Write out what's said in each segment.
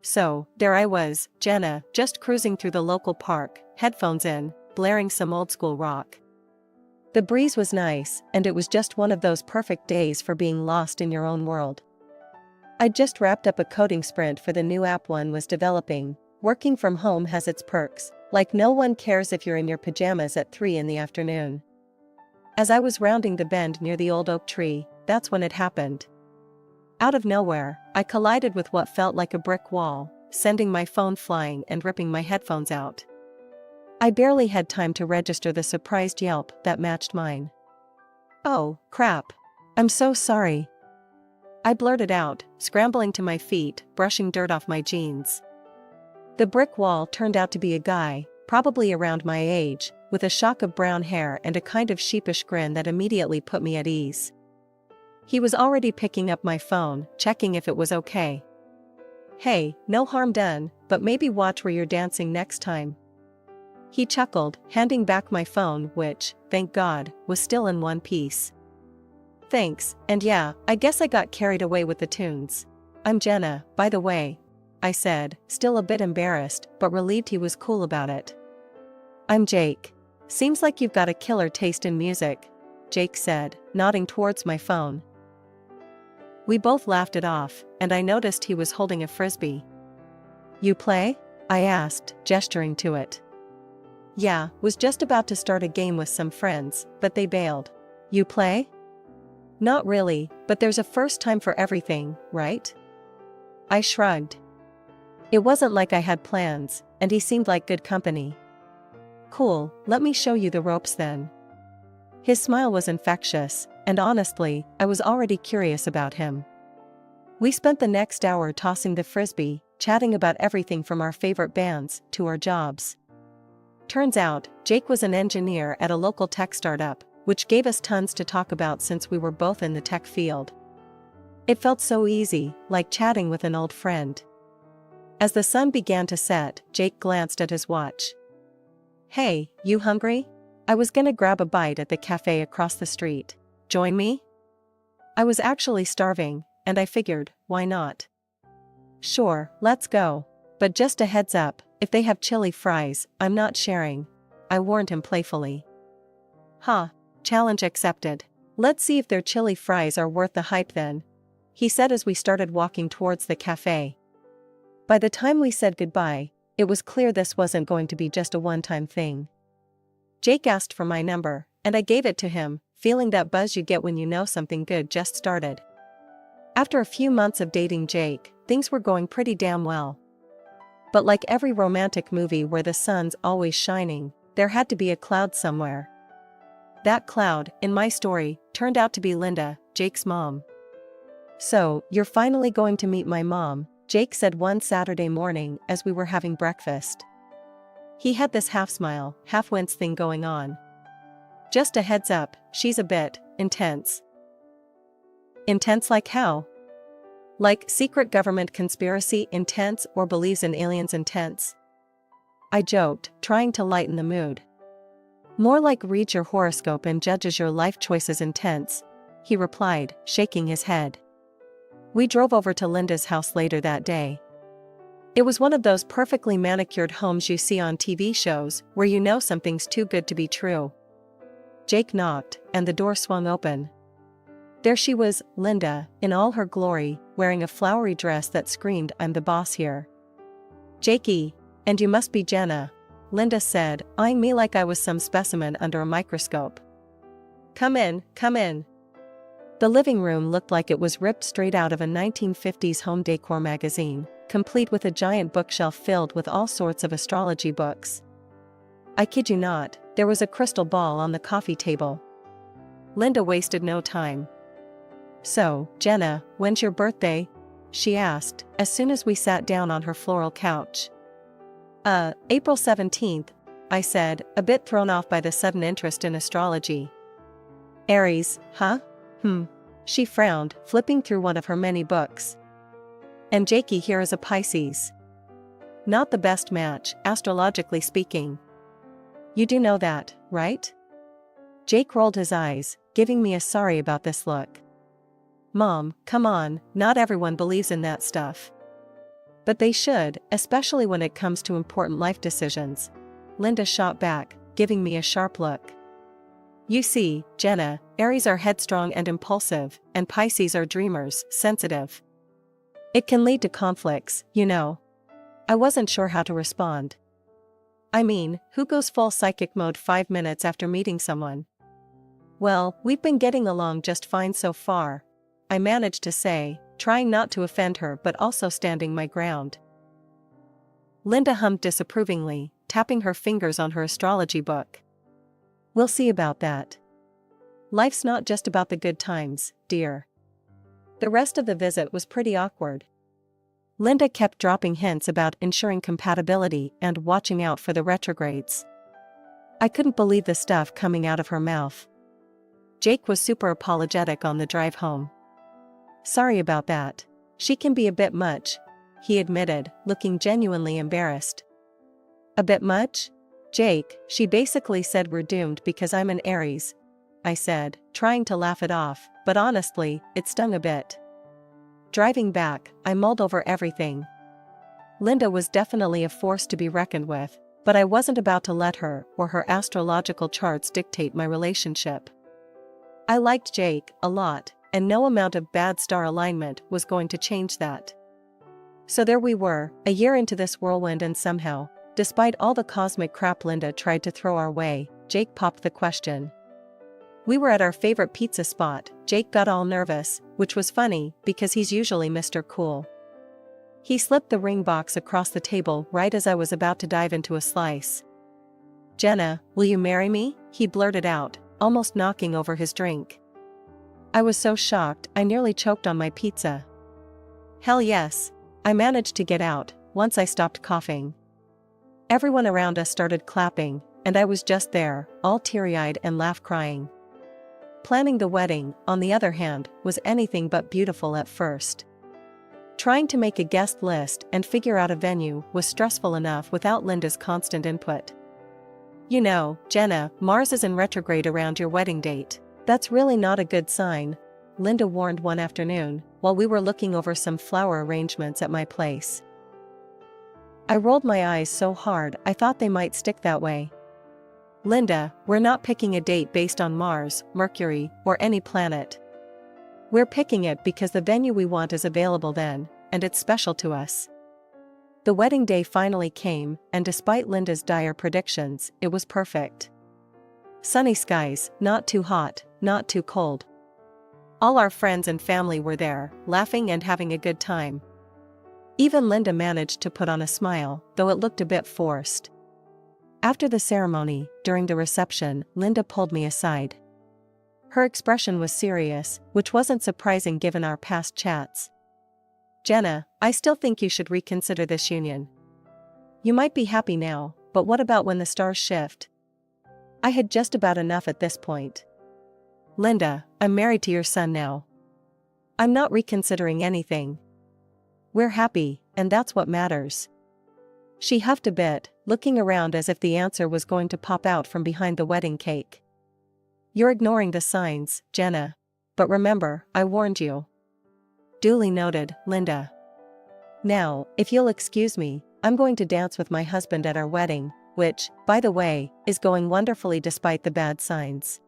So, there I was, Jenna, just cruising through the local park, headphones in, blaring some old school rock. The breeze was nice, and it was just one of those perfect days for being lost in your own world. I'd just wrapped up a coding sprint for the new app one was developing. Working from home has its perks, like no one cares if you're in your pajamas at 3 in the afternoon. As I was rounding the bend near the old oak tree, that's when it happened. Out of nowhere, I collided with what felt like a brick wall, sending my phone flying and ripping my headphones out. I barely had time to register the surprised yelp that matched mine. "Oh, crap. I'm so sorry," I blurted out, scrambling to my feet, brushing dirt off my jeans. The brick wall turned out to be a guy, probably around my age, with a shock of brown hair and a kind of sheepish grin that immediately put me at ease. He was already picking up my phone, checking if it was okay. "Hey, no harm done, but maybe watch where you're dancing next time." He chuckled, handing back my phone which, thank God, was still in one piece. "Thanks, and yeah, I guess I got carried away with the tunes. I'm Jenna, by the way," I said, still a bit embarrassed, but relieved he was cool about it. "I'm Jake. Seems like you've got a killer taste in music," Jake said, nodding towards my phone. We both laughed it off, and I noticed he was holding a frisbee. "You play?" I asked, gesturing to it. "Yeah, was just about to start a game with some friends, but they bailed." "You play?" "Not really, but there's a first time for everything, right?" I shrugged. It wasn't like I had plans, and he seemed like good company. "Cool, let me show you the ropes then." His smile was infectious, and honestly, I was already curious about him. We spent the next hour tossing the frisbee, chatting about everything from our favorite bands to our jobs. Turns out, Jake was an engineer at a local tech startup, which gave us tons to talk about since we were both in the tech field. It felt so easy, like chatting with an old friend. As the sun began to set, Jake glanced at his watch. "Hey, you hungry? I was gonna grab a bite at the cafe across the street. Join me?" I was actually starving, and I figured, why not? "Sure, let's go. But just a heads up, if they have chili fries, I'm not sharing," I warned him playfully. "Huh, challenge accepted. Let's see if their chili fries are worth the hype then," he said as we started walking towards the cafe. By the time we said goodbye, it was clear this wasn't going to be just a one-time thing. Jake asked for my number, and I gave it to him, feeling that buzz you get when you know something good just started. After a few months of dating Jake, things were going pretty damn well. But like every romantic movie where the sun's always shining, there had to be a cloud somewhere. That cloud, in my story, turned out to be Linda, Jake's mom. "So, you're finally going to meet my mom," Jake said one Saturday morning as we were having breakfast. He had this half-smile, half-wince thing going on. "Just a heads up, she's a bit intense." "Intense like how?" "Like secret government conspiracy intense or believes in aliens intense?" I joked, trying to lighten the mood. "More like reads your horoscope and judges your life choices intense," he replied, shaking his head. We drove over to Linda's house later that day. It was one of those perfectly manicured homes you see on TV shows, where you know something's too good to be true. Jake knocked, and the door swung open. There she was, Linda, in all her glory, wearing a flowery dress that screamed, "I'm the boss here." "Jakey, and you must be Jenna," Linda said, eyeing me like I was some specimen under a microscope. Come in, come in." The living room looked like it was ripped straight out of a 1950s home decor magazine, complete with a giant bookshelf filled with all sorts of astrology books. I kid you not, there was a crystal ball on the coffee table. Linda wasted no time. "So, Jenna, when's your birthday?" she asked, as soon as we sat down on her floral couch. April 17th, I said, a bit thrown off by the sudden interest in astrology. "Aries, huh? She frowned, flipping through one of her many books. "And Jakey here is a Pisces. Not the best match, astrologically speaking. You do know that, right?" Jake rolled his eyes, giving me a sorry about this look. "Mom, come on, not everyone believes in that stuff." But they should, especially when it comes to important life decisions. Linda shot back, giving me a sharp look. You see, Jenna, Aries are headstrong and impulsive, and Pisces are dreamers, sensitive. It can lead to conflicts, you know. I wasn't sure how to respond. I mean, who goes full psychic mode 5 minutes after meeting someone? Well, we've been getting along just fine so far, I managed to say, trying not to offend her but also standing my ground. Linda hummed disapprovingly, tapping her fingers on her astrology book. We'll see about that. Life's not just about the good times, dear. The rest of the visit was pretty awkward. Linda kept dropping hints about ensuring compatibility and watching out for the retrogrades. I couldn't believe the stuff coming out of her mouth. Jake was super apologetic on the drive home. Sorry about that. She can be a bit much, he admitted, looking genuinely embarrassed. A bit much? Jake, she basically said we're doomed because I'm an Aries, I said, trying to laugh it off, but honestly, it stung a bit. Driving back, I mulled over everything. Linda was definitely a force to be reckoned with, but I wasn't about to let her or her astrological charts dictate my relationship. I liked Jake a lot, and no amount of bad star alignment was going to change that. So there we were, a year into this whirlwind, and somehow, despite all the cosmic crap Linda tried to throw our way, Jake popped the question. We were at our favorite pizza spot. Jake got all nervous, which was funny because he's usually Mr. Cool. He slipped the ring box across the table right as I was about to dive into a slice. Jenna, will you marry me? He blurted out, almost knocking over his drink. I was so shocked I nearly choked on my pizza. Hell yes, I managed to get out once I stopped coughing. Everyone around us started clapping, and I was just there, all teary-eyed and laugh-crying. Planning the wedding, on the other hand, was anything but beautiful at first. Trying to make a guest list and figure out a venue was stressful enough without Linda's constant input. You know, Jenna, Mars is in retrograde around your wedding date. That's really not a good sign, Linda warned one afternoon, while we were looking over some flower arrangements at my place. I rolled my eyes so hard I thought they might stick that way. Linda, we're not picking a date based on Mars, Mercury, or any planet. We're picking it because the venue we want is available then, and it's special to us. The wedding day finally came, and despite Linda's dire predictions, it was perfect. Sunny skies, not too hot, not too cold. All our friends and family were there, laughing and having a good time. Even Linda managed to put on a smile, though it looked a bit forced. After the ceremony, during the reception, Linda pulled me aside. Her expression was serious, which wasn't surprising given our past chats. Jenna, I still think you should reconsider this union. You might be happy now, but what about when the stars shift? I had just about enough at this point. Linda, I'm married to your son now. I'm not reconsidering anything. We're happy, and that's what matters. She huffed a bit, looking around as if the answer was going to pop out from behind the wedding cake. You're ignoring the signs, Jenna. But remember, I warned you. Duly noted, Linda. Now, if you'll excuse me, I'm going to dance with my husband at our wedding, which, by the way, is going wonderfully despite the bad signs.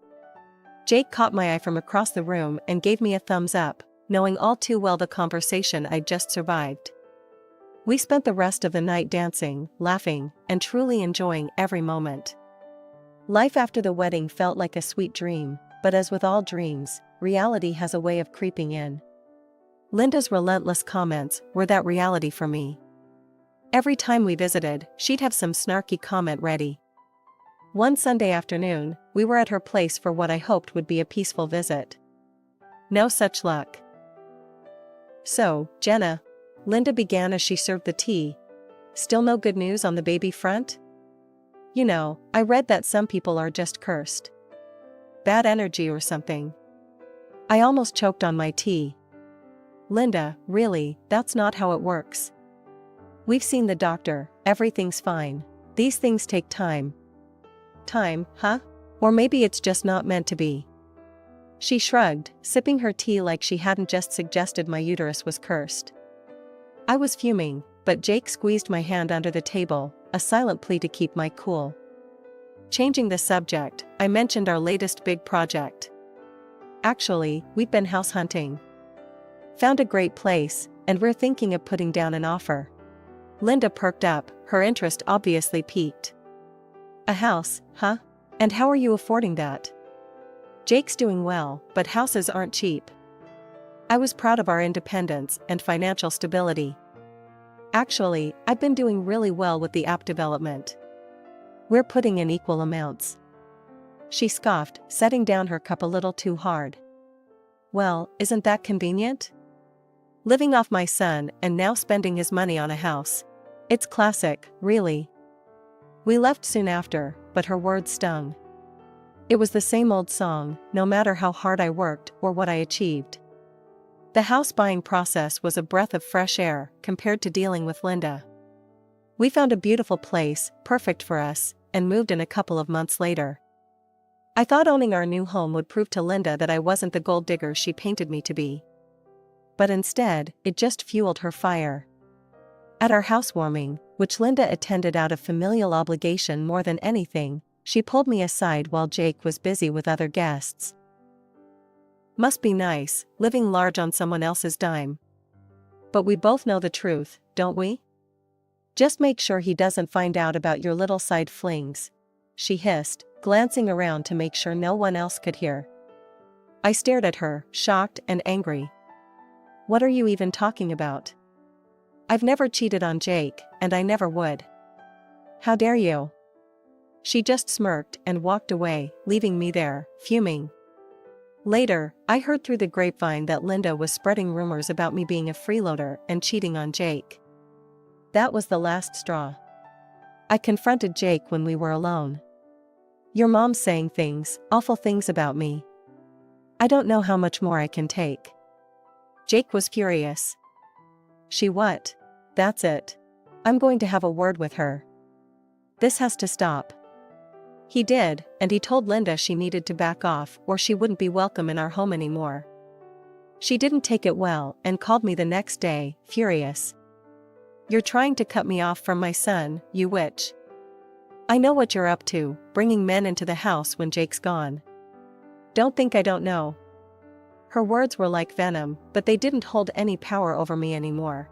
Jake caught my eye from across the room and gave me a thumbs up, knowing all too well the conversation I'd just survived. We spent the rest of the night dancing, laughing, and truly enjoying every moment. Life after the wedding felt like a sweet dream, but as with all dreams, reality has a way of creeping in. Linda's relentless comments were that reality for me. Every time we visited, she'd have some snarky comment ready. One Sunday afternoon, we were at her place for what I hoped would be a peaceful visit. No such luck. So, Jenna, Linda began as she served the tea. Still no good news on the baby front? You know, I read that some people are just cursed. Bad energy or something. I almost choked on my tea. Linda, really, that's not how it works. We've seen the doctor, everything's fine. These things take time. Time, huh? Or maybe it's just not meant to be. She shrugged, sipping her tea like she hadn't just suggested my uterus was cursed. I was fuming, but Jake squeezed my hand under the table, a silent plea to keep my cool. Changing the subject, I mentioned our latest big project. Actually, we've been house hunting. Found a great place, and we're thinking of putting down an offer. Linda perked up, her interest obviously piqued. A house, huh? And how are you affording that? Jake's doing well, but houses aren't cheap. I was proud of our independence and financial stability. Actually, I've been doing really well with the app development. We're putting in equal amounts. She scoffed, setting down her cup a little too hard. Well, isn't that convenient? Living off my son and now spending his money on a house. It's classic, really. We left soon after, but her words stung. It was the same old song, no matter how hard I worked or what I achieved. The house buying process was a breath of fresh air compared to dealing with Linda. We found a beautiful place, perfect for us, and moved in a couple of months later. I thought owning our new home would prove to Linda that I wasn't the gold digger she painted me to be. But instead, it just fueled her fire. At our housewarming, which Linda attended out of familial obligation more than anything, she pulled me aside while Jake was busy with other guests. Must be nice, living large on someone else's dime. But we both know the truth, don't we? Just make sure he doesn't find out about your little side flings, she hissed, glancing around to make sure no one else could hear. I stared at her, shocked and angry. What are you even talking about? I've never cheated on Jake, and I never would. How dare you? She just smirked and walked away, leaving me there, fuming. Later, I heard through the grapevine that Linda was spreading rumors about me being a freeloader and cheating on Jake. That was the last straw. I confronted Jake when we were alone. Your mom's saying things, awful things about me. I don't know how much more I can take. Jake was furious. She what? That's it. I'm going to have a word with her. This has to stop. He did, and he told Linda she needed to back off or she wouldn't be welcome in our home anymore. She didn't take it well and called me the next day, furious. You're trying to cut me off from my son, you witch. I know what you're up to, bringing men into the house when Jake's gone. Don't think I don't know. Her words were like venom, but they didn't hold any power over me anymore.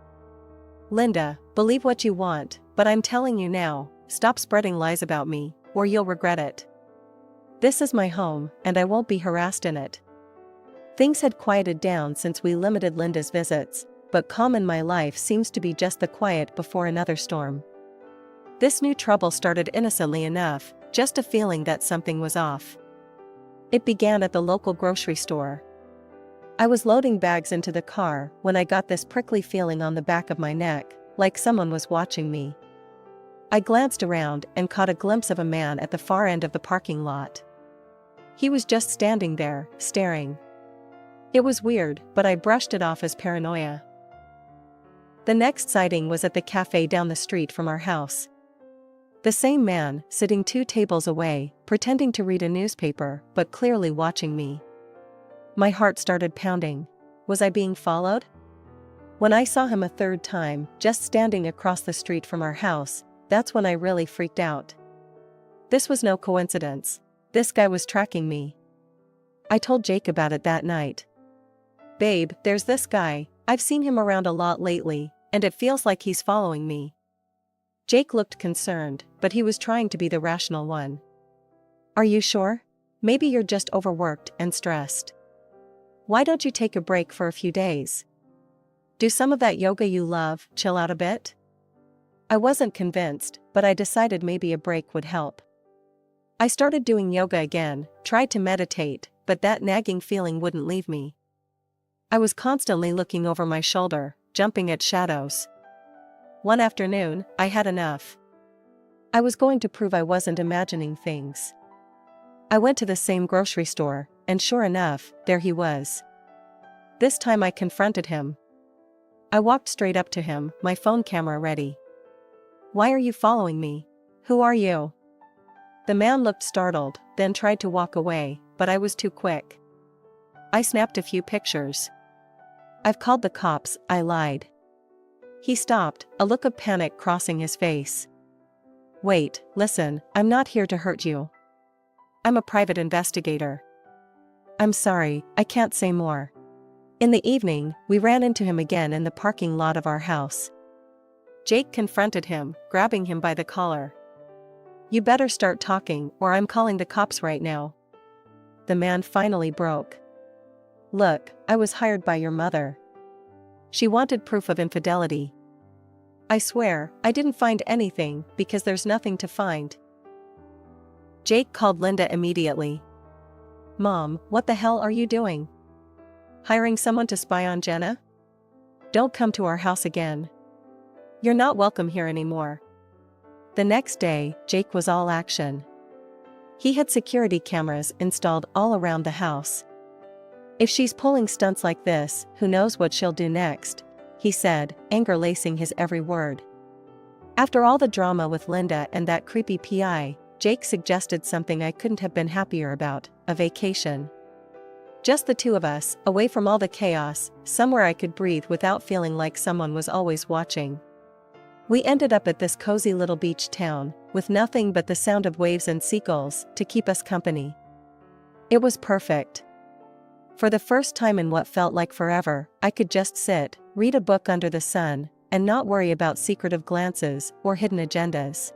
Linda, believe what you want, but I'm telling you now, stop spreading lies about me, or you'll regret it. This is my home, and I won't be harassed in it. Things had quieted down since we limited Linda's visits, but calm in my life seems to be just the quiet before another storm. This new trouble started innocently enough, just a feeling that something was off. It began at the local grocery store. I was loading bags into the car when I got this prickly feeling on the back of my neck, like someone was watching me. I glanced around and caught a glimpse of a man at the far end of the parking lot. He was just standing there, staring. It was weird, but I brushed it off as paranoia. The next sighting was at the cafe down the street from our house. The same man, sitting 2 tables away, pretending to read a newspaper, but clearly watching me. My heart started pounding. Was I being followed? When I saw him a third time, just standing across the street from our house, that's when I really freaked out. This was no coincidence. This guy was tracking me. I told Jake about it that night. Babe, there's this guy, I've seen him around a lot lately, and it feels like he's following me. Jake looked concerned, but he was trying to be the rational one. Are you sure? Maybe you're just overworked and stressed. Why don't you take a break for a few days? Do some of that yoga you love, chill out a bit? I wasn't convinced, but I decided maybe a break would help. I started doing yoga again, tried to meditate, but that nagging feeling wouldn't leave me. I was constantly looking over my shoulder, jumping at shadows. One afternoon, I had enough. I was going to prove I wasn't imagining things. I went to the same grocery store, and sure enough, there he was. This time I confronted him. I walked straight up to him, my phone camera ready. Why are you following me? Who are you? The man looked startled, then tried to walk away, but I was too quick. I snapped a few pictures. I've called the cops, I lied. He stopped, a look of panic crossing his face. Wait, listen, I'm not here to hurt you. I'm a private investigator. I'm sorry, I can't say more. In the evening, we ran into him again in the parking lot of our house. Jake confronted him, grabbing him by the collar. You better start talking, or I'm calling the cops right now. The man finally broke. Look, I was hired by your mother. She wanted proof of infidelity. I swear, I didn't find anything, because there's nothing to find. Jake called Linda immediately. Mom, what the hell are you doing? Hiring someone to spy on Jenna? Don't come to our house again. You're not welcome here anymore. The next day, Jake was all action. He had security cameras installed all around the house. If she's pulling stunts like this, who knows what she'll do next, he said, anger lacing his every word. After all the drama with Linda and that creepy PI, Jake suggested something I couldn't have been happier about, a vacation. Just the two of us, away from all the chaos, somewhere I could breathe without feeling like someone was always watching. We ended up at this cozy little beach town, with nothing but the sound of waves and seagulls to keep us company. It was perfect. For the first time in what felt like forever, I could just sit, read a book under the sun, and not worry about secretive glances or hidden agendas.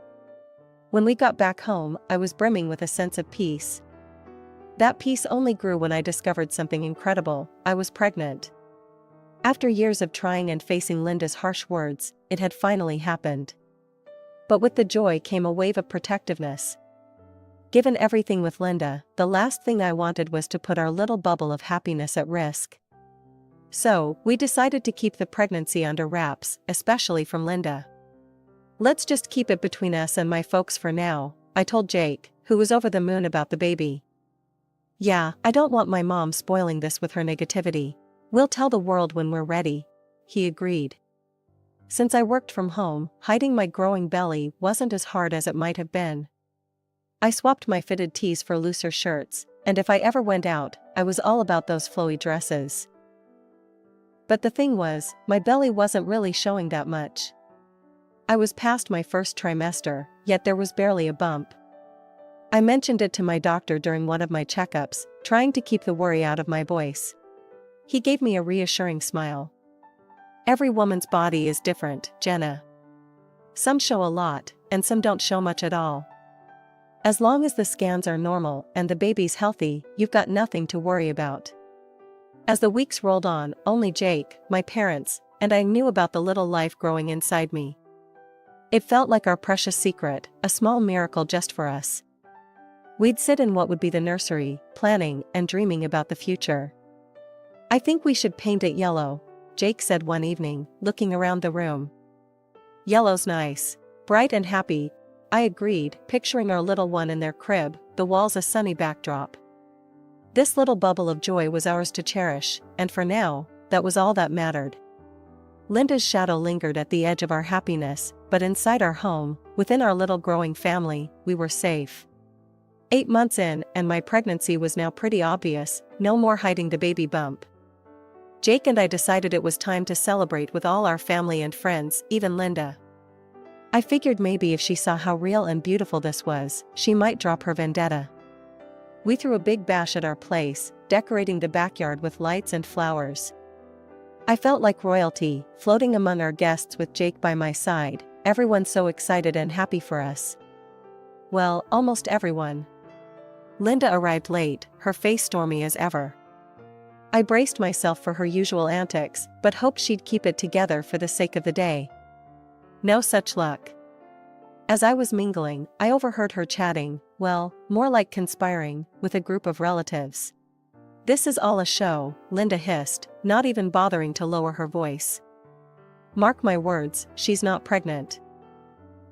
When we got back home, I was brimming with a sense of peace. That peace only grew when I discovered something incredible. I was pregnant. After years of trying and facing Linda's harsh words, it had finally happened. But with the joy came a wave of protectiveness. Given everything with Linda, the last thing I wanted was to put our little bubble of happiness at risk. So, we decided to keep the pregnancy under wraps, especially from Linda. Let's just keep it between us and my folks for now, I told Jake, who was over the moon about the baby. Yeah, I don't want my mom spoiling this with her negativity. We'll tell the world when we're ready, he agreed. Since I worked from home, hiding my growing belly wasn't as hard as it might have been. I swapped my fitted tees for looser shirts, and if I ever went out, I was all about those flowy dresses. But the thing was, my belly wasn't really showing that much. I was past my first trimester, yet there was barely a bump. I mentioned it to my doctor during one of my checkups, trying to keep the worry out of my voice. He gave me a reassuring smile. Every woman's body is different, Jenna. Some show a lot, and some don't show much at all. As long as the scans are normal and the baby's healthy, you've got nothing to worry about. As the weeks rolled on, only Jake, my parents, and I knew about the little life growing inside me. It felt like our precious secret, a small miracle just for us. We'd sit in what would be the nursery, planning and dreaming about the future. I think we should paint it yellow, Jake said one evening, looking around the room. Yellow's nice. Bright and happy, I agreed, picturing our little one in their crib, the walls a sunny backdrop. This little bubble of joy was ours to cherish, and for now, that was all that mattered. Linda's shadow lingered at the edge of our happiness, but inside our home, within our little growing family, we were safe. 8 months in, and my pregnancy was now pretty obvious, no more hiding the baby bump. Jake and I decided it was time to celebrate with all our family and friends, even Linda. I figured maybe if she saw how real and beautiful this was, she might drop her vendetta. We threw a big bash at our place, decorating the backyard with lights and flowers. I felt like royalty, floating among our guests with Jake by my side, everyone so excited and happy for us. Well, almost everyone. Linda arrived late, her face stormy as ever. I braced myself for her usual antics, but hoped she'd keep it together for the sake of the day. No such luck. As I was mingling, I overheard her chatting, well, more like conspiring, with a group of relatives. This is all a show, Linda hissed, not even bothering to lower her voice. Mark my words, she's not pregnant.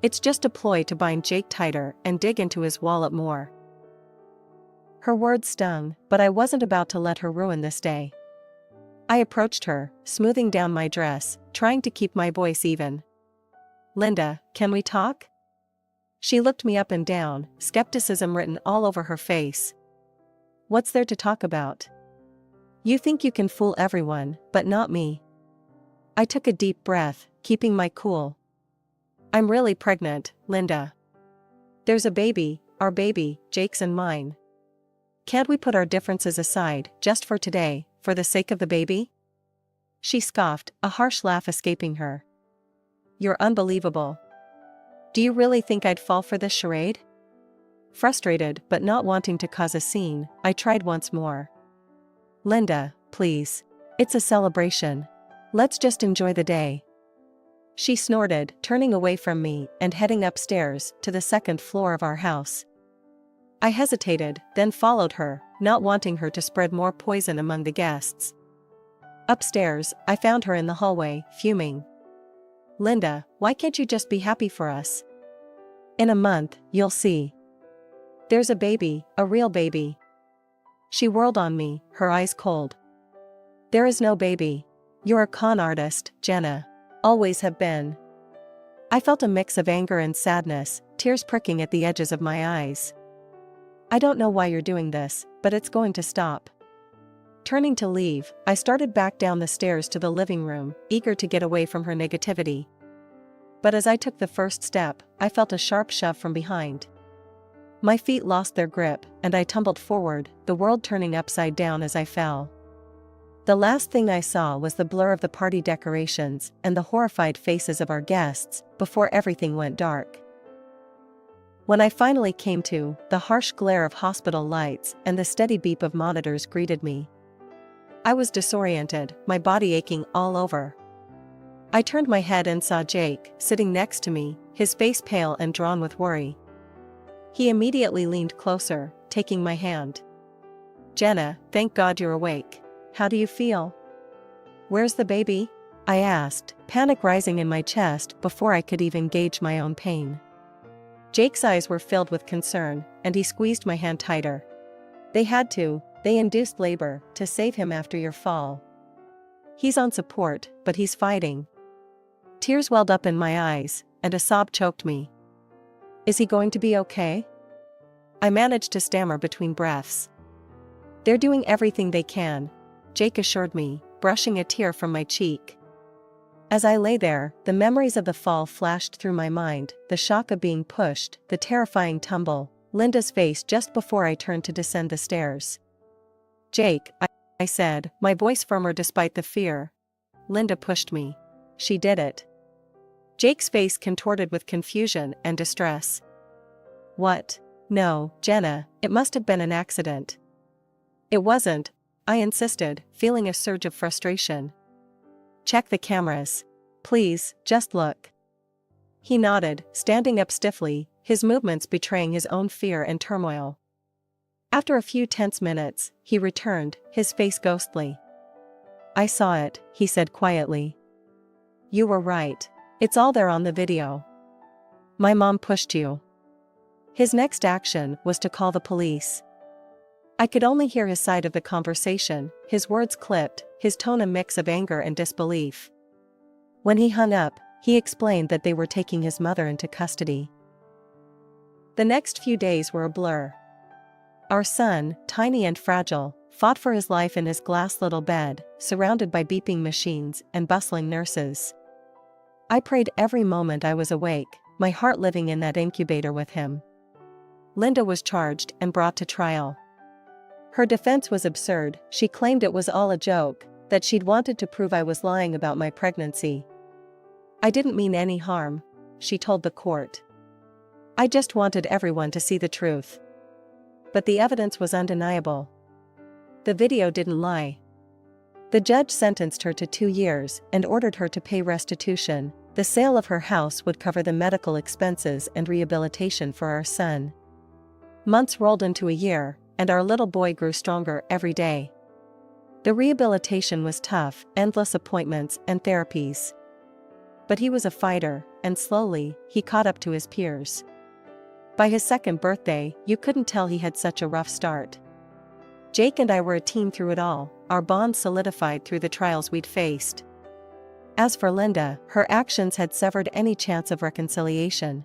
It's just a ploy to bind Jake tighter and dig into his wallet more. Her words stung, but I wasn't about to let her ruin this day. I approached her, smoothing down my dress, trying to keep my voice even. Linda, can we talk? She looked me up and down, skepticism written all over her face. What's there to talk about? You think you can fool everyone, but not me. I took a deep breath, keeping my cool. I'm really pregnant, Linda. There's a baby, our baby, Jake's and mine. Can't we put our differences aside, just for today, for the sake of the baby? She scoffed, a harsh laugh escaping her. You're unbelievable. Do you really think I'd fall for this charade? Frustrated but not wanting to cause a scene, I tried once more. Linda, please. It's a celebration. Let's just enjoy the day. She snorted, turning away from me and heading upstairs to the second floor of our house. I hesitated, then followed her, not wanting her to spread more poison among the guests. Upstairs, I found her in the hallway, fuming. Linda, why can't you just be happy for us? In a month, you'll see. There's a baby, a real baby. She whirled on me, her eyes cold. There is no baby. You're a con artist, Jenna. Always have been. I felt a mix of anger and sadness, tears pricking at the edges of my eyes. I don't know why you're doing this, but it's going to stop. Turning to leave, I started back down the stairs to the living room, eager to get away from her negativity. But as I took the first step, I felt a sharp shove from behind. My feet lost their grip, and I tumbled forward, the world turning upside down as I fell. The last thing I saw was the blur of the party decorations and the horrified faces of our guests, before everything went dark. When I finally came to, the harsh glare of hospital lights and the steady beep of monitors greeted me. I was disoriented, my body aching all over. I turned my head and saw Jake, sitting next to me, his face pale and drawn with worry. He immediately leaned closer, taking my hand. Jenna, thank God you're awake. How do you feel? Where's the baby? I asked, panic rising in my chest before I could even gauge my own pain. Jake's eyes were filled with concern, and he squeezed my hand tighter. They had to, they induced labor, to save him after your fall. He's on support, but he's fighting. Tears welled up in my eyes, and a sob choked me. Is he going to be okay? I managed to stammer between breaths. They're doing everything they can, Jake assured me, brushing a tear from my cheek. As I lay there, the memories of the fall flashed through my mind, the shock of being pushed, the terrifying tumble, Linda's face just before I turned to descend the stairs. Jake, I said, my voice firmer despite the fear. Linda pushed me. She did it. Jake's face contorted with confusion and distress. What? No, Jenna, it must have been an accident. It wasn't, I insisted, feeling a surge of frustration. Check the cameras. Please, just look. He nodded, standing up stiffly, his movements betraying his own fear and turmoil. After a few tense minutes, he returned, his face ghostly. I saw it, he said quietly. You were right. It's all there on the video. My mom pushed you. His next action was to call the police. I could only hear his side of the conversation, his words clipped, his tone a mix of anger and disbelief. When he hung up, he explained that they were taking his mother into custody. The next few days were a blur. Our son, tiny and fragile, fought for his life in his glass little bed, surrounded by beeping machines and bustling nurses. I prayed every moment I was awake, my heart living in that incubator with him. Linda was charged and brought to trial. Her defense was absurd, she claimed it was all a joke, that she'd wanted to prove I was lying about my pregnancy. I didn't mean any harm, she told the court. I just wanted everyone to see the truth. But the evidence was undeniable. The video didn't lie. The judge sentenced her to 2 years and ordered her to pay restitution. The sale of her house would cover the medical expenses and rehabilitation for our son. Months rolled into a year, and our little boy grew stronger every day. The rehabilitation was tough, endless appointments and therapies. But he was a fighter, and slowly, he caught up to his peers. By his second birthday, you couldn't tell he had such a rough start. Jake and I were a team through it all, our bond solidified through the trials we'd faced. As for Linda, her actions had severed any chance of reconciliation.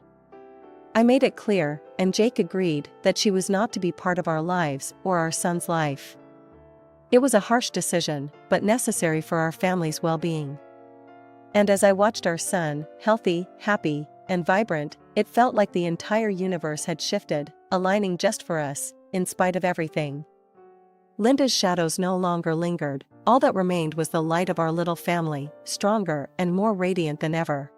I made it clear, and Jake agreed, that she was not to be part of our lives or our son's life. It was a harsh decision, but necessary for our family's well-being. And as I watched our son, healthy, happy, and vibrant, it felt like the entire universe had shifted, aligning just for us, in spite of everything. Linda's shadows no longer lingered, all that remained was the light of our little family, stronger and more radiant than ever.